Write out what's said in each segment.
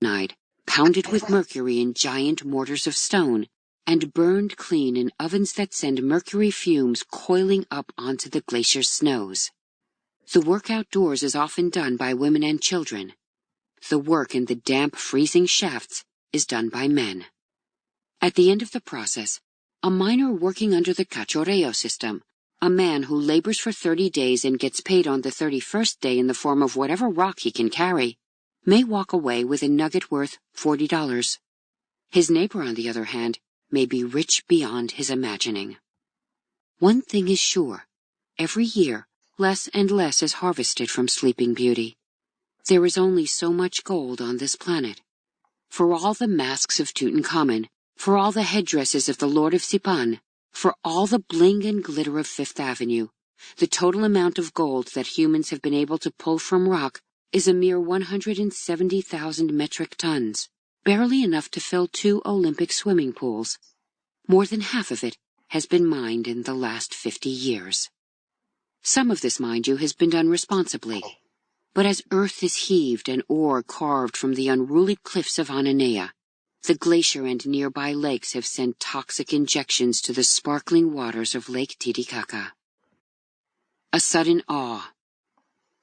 cyanide, pounded with mercury in giant mortars of stone, and burned clean in ovens that send mercury fumes coiling up onto the glacier's snows. The work outdoors is often done by women and children. The work in the damp, freezing shafts is done by men. At the end of the process, a miner working under the cachorreo system, a man who labors for 30 days and gets paid on the 31st day in the form of whatever rock he can carry, may walk away with a nugget worth $40. His neighbor, on the other hand, may be rich beyond his imagining. One thing is sure. Every year, less and less is harvested from Sleeping Beauty. There is only so much gold on this planet. For all the masks of Tutankhamun, for all the headdresses of the Lord of Sipan, for all the bling and glitter of Fifth Avenue, the total amount of gold that humans have been able to pull from rock is a mere 170,000 metric tons, barely enough to fill 2 Olympic swimming pools. More than half of it has been mined in the last 50 years. Some of this, mind you, has been done responsibly. But as earth is heaved and ore carved from the unruly cliffs of Ananea, the glacier and nearby lakes have sent toxic injections to the sparkling waters of Lake Titicaca. A sudden awe.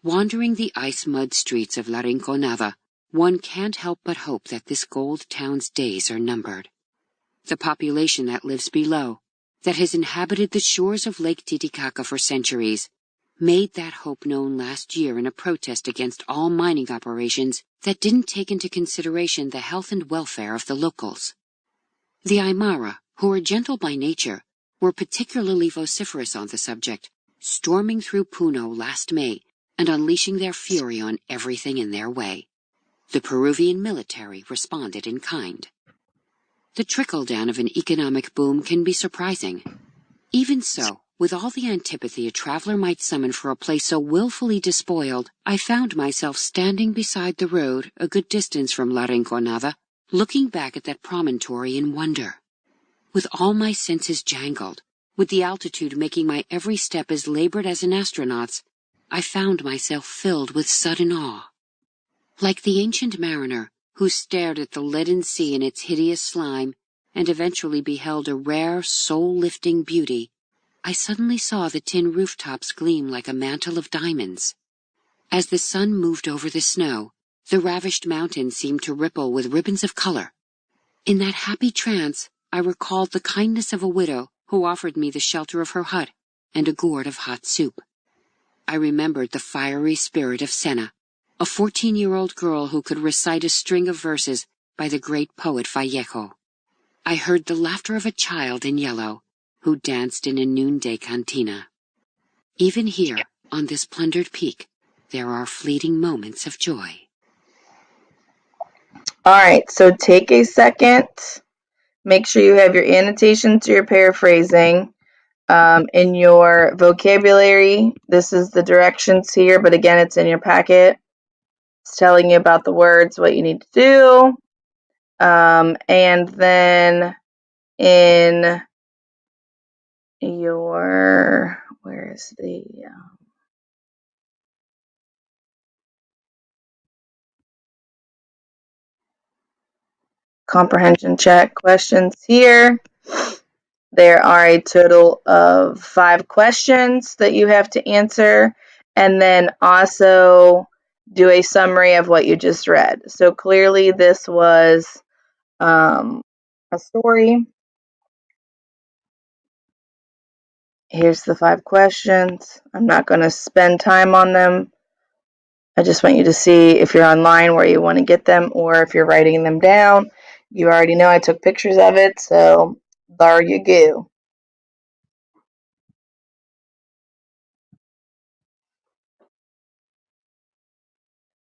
Wandering the ice-mud streets of La Rinconada, one can't help but hope that this gold town's days are numbered. The population that lives below, that has inhabited the shores of Lake Titicaca for centuries, made that hope known last year in a protest against all mining operations that didn't take into consideration the health and welfare of the locals. The Aymara, who are gentle by nature, were particularly vociferous on the subject, storming through Puno last May and unleashing their fury on everything in their way. The Peruvian military responded in kind. The trickle-down of an economic boom can be surprising. Even so, with all the antipathy a traveler might summon for a place so willfully despoiled, I found myself standing beside the road a good distance from La Rinconada, looking back at that promontory in wonder. With all my senses jangled, with the altitude making my every step as labored as an astronaut's, I found myself filled with sudden awe. Like the ancient mariner who stared at the leaden sea in its hideous slime and eventually beheld a rare, soul-lifting beauty, I suddenly saw the tin rooftops gleam like a mantle of diamonds. As the sun moved over the snow, the ravished mountains seemed to ripple with ribbons of color. In that happy trance, I recalled the kindness of a widow who offered me the shelter of her hut and a gourd of hot soup. I remembered the fiery spirit of Senna, a 14-year-old girl who could recite a string of verses by the great poet Vallejo. I heard the laughter of a child in yellow, who danced in a noonday cantina. Even here, on this plundered peak, there are fleeting moments of joy. All right, so take a second. Make sure you have your annotations to your paraphrasing. In your vocabulary, this is the directions here, but again, it's in your packet. It's telling you about the words, what you need to do. And then in your, where is the comprehension check questions here? There are a total of 5 questions that you have to answer, and then also do a summary of what you just read. So clearly this was a story. Here's the 5 questions. I'm not going to spend time on them. I just want you to see if you're online where you want to get them, or if you're writing them down. You already know I took pictures of it, so there you go.